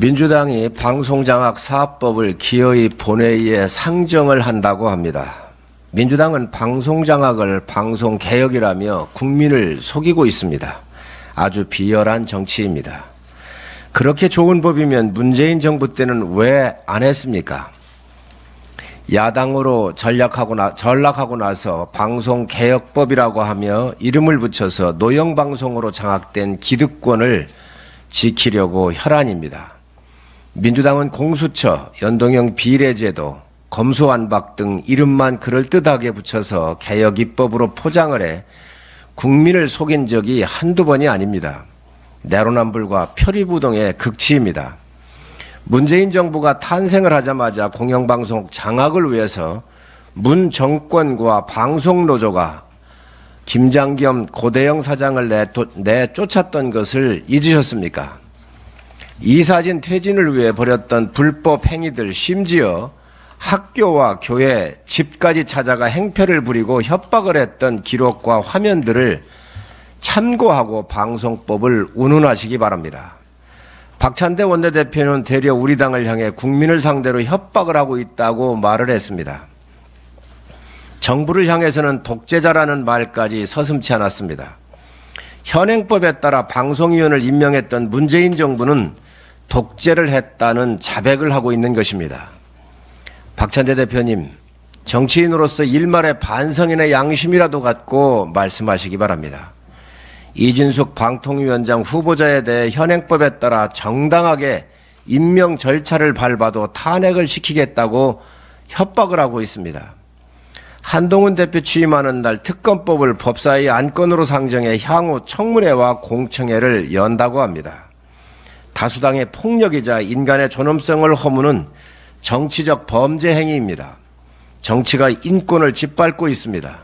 민주당이 방송장악 사업법을 기어이 본회의에 상정을 한다고 합니다. 민주당은 방송장악을 방송개혁이라며 국민을 속이고 있습니다. 아주 비열한 정치입니다. 그렇게 좋은 법이면 문재인 정부 때는 왜 안 했습니까? 야당으로 전락하고 나서 방송개혁법이라고 하며 이름을 붙여서 노영방송으로 장악된 기득권을 지키려고 혈안입니다. 민주당은 공수처, 연동형 비례제도, 검수완박 등 이름만 그럴듯하게 붙여서 개혁 입법으로 포장을 해 국민을 속인 적이 한두 번이 아닙니다. 내로남불과 표리부동의 극치입니다. 문재인 정부가 탄생을 하자마자 공영방송 장악을 위해서 문 정권과 방송노조가 김장겸 고대영 사장을 내쫓았던 것을 잊으셨습니까? 이사진 퇴진을 위해 벌였던 불법 행위들, 심지어 학교와 교회, 집까지 찾아가 행패를 부리고 협박을 했던 기록과 화면들을 참고하고 방송법을 운운하시기 바랍니다. 박찬대 원내대표는 되려 우리 당을 향해 국민을 상대로 협박을 하고 있다고 말을 했습니다. 정부를 향해서는 독재자라는 말까지 서슴지 않았습니다. 현행법에 따라 방송위원을 임명했던 문재인 정부는 독재를 했다는 자백을 하고 있는 것입니다. 박찬대 대표님, 정치인으로서 일말의 반성이나 양심이라도 갖고 말씀하시기 바랍니다. 이진숙 방통위원장 후보자에 대해 현행법에 따라 정당하게 임명 절차를 밟아도 탄핵을 시키겠다고 협박을 하고 있습니다. 한동훈 대표 취임하는 날 특검법을 법사위 안건으로 상정해 향후 청문회와 공청회를 연다고 합니다. 다수당의 폭력이자 인간의 존엄성을 허무는 정치적 범죄 행위입니다. 정치가 인권을 짓밟고 있습니다.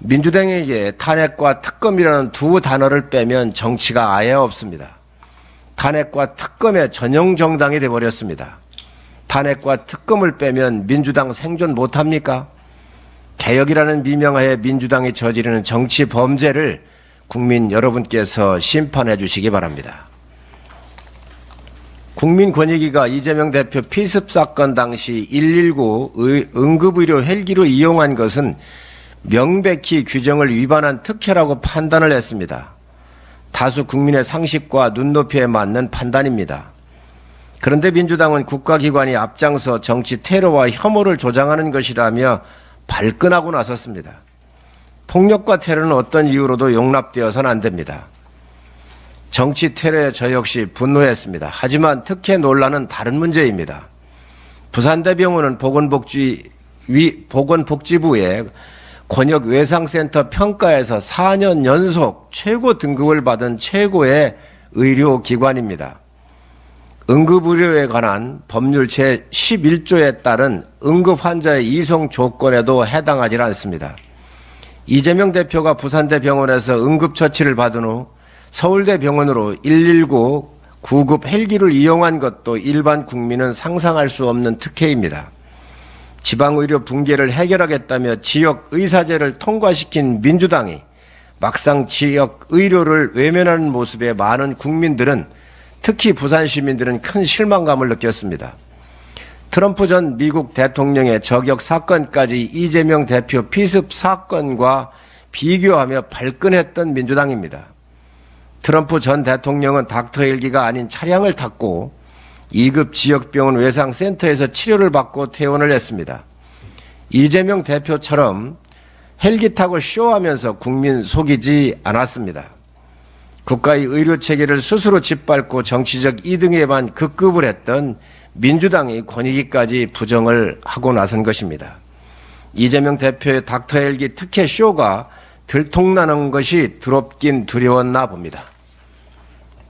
민주당에게 탄핵과 특검이라는 두 단어를 빼면 정치가 아예 없습니다. 탄핵과 특검의 전용 정당이 되어버렸습니다. 탄핵과 특검을 빼면 민주당 생존 못합니까? 개혁이라는 미명하에 민주당이 저지르는 정치 범죄를 국민 여러분께서 심판해 주시기 바랍니다. 국민권익위가 이재명 대표 피습 사건 당시 119 응급의료 헬기로 이용한 것은 명백히 규정을 위반한 특혜라고 판단을 했습니다. 다수 국민의 상식과 눈높이에 맞는 판단입니다. 그런데 민주당은 국가기관이 앞장서 정치 테러와 혐오를 조장하는 것이라며 발끈하고 나섰습니다. 폭력과 테러는 어떤 이유로도 용납되어서는 안 됩니다. 정치 테러에 저 역시 분노했습니다. 하지만 특혜 논란은 다른 문제입니다. 부산대병원은 보건복지부의 권역외상센터 평가에서 4년 연속 최고 등급을 받은 최고의 의료기관입니다. 응급의료에 관한 법률 제11조에 따른 응급환자의 이송 조건에도 해당하지 않습니다. 이재명 대표가 부산대병원에서 응급처치를 받은 후 서울대병원으로 119 구급 헬기를 이용한 것도 일반 국민은 상상할 수 없는 특혜입니다. 지방의료 붕괴를 해결하겠다며 지역의사제를 통과시킨 민주당이 막상 지역의료를 외면하는 모습에 많은 국민들은, 특히 부산 시민들은 큰 실망감을 느꼈습니다. 트럼프 전 미국 대통령의 저격 사건까지 이재명 대표 피습 사건과 비교하며 발끈했던 민주당입니다. 트럼프 전 대통령은 닥터 헬기가 아닌 차량을 탔고 2급 지역병원 외상센터에서 치료를 받고 퇴원을 했습니다. 이재명 대표처럼 헬기 타고 쇼하면서 국민 속이지 않았습니다. 국가의 의료체계를 스스로 짓밟고 정치적 이득에만 급급을 했던 민주당이 권익위까지 부정을 하고 나선 것입니다. 이재명 대표의 닥터 헬기 특혜 쇼가 들통나는 것이 두렵긴 두려웠나 봅니다.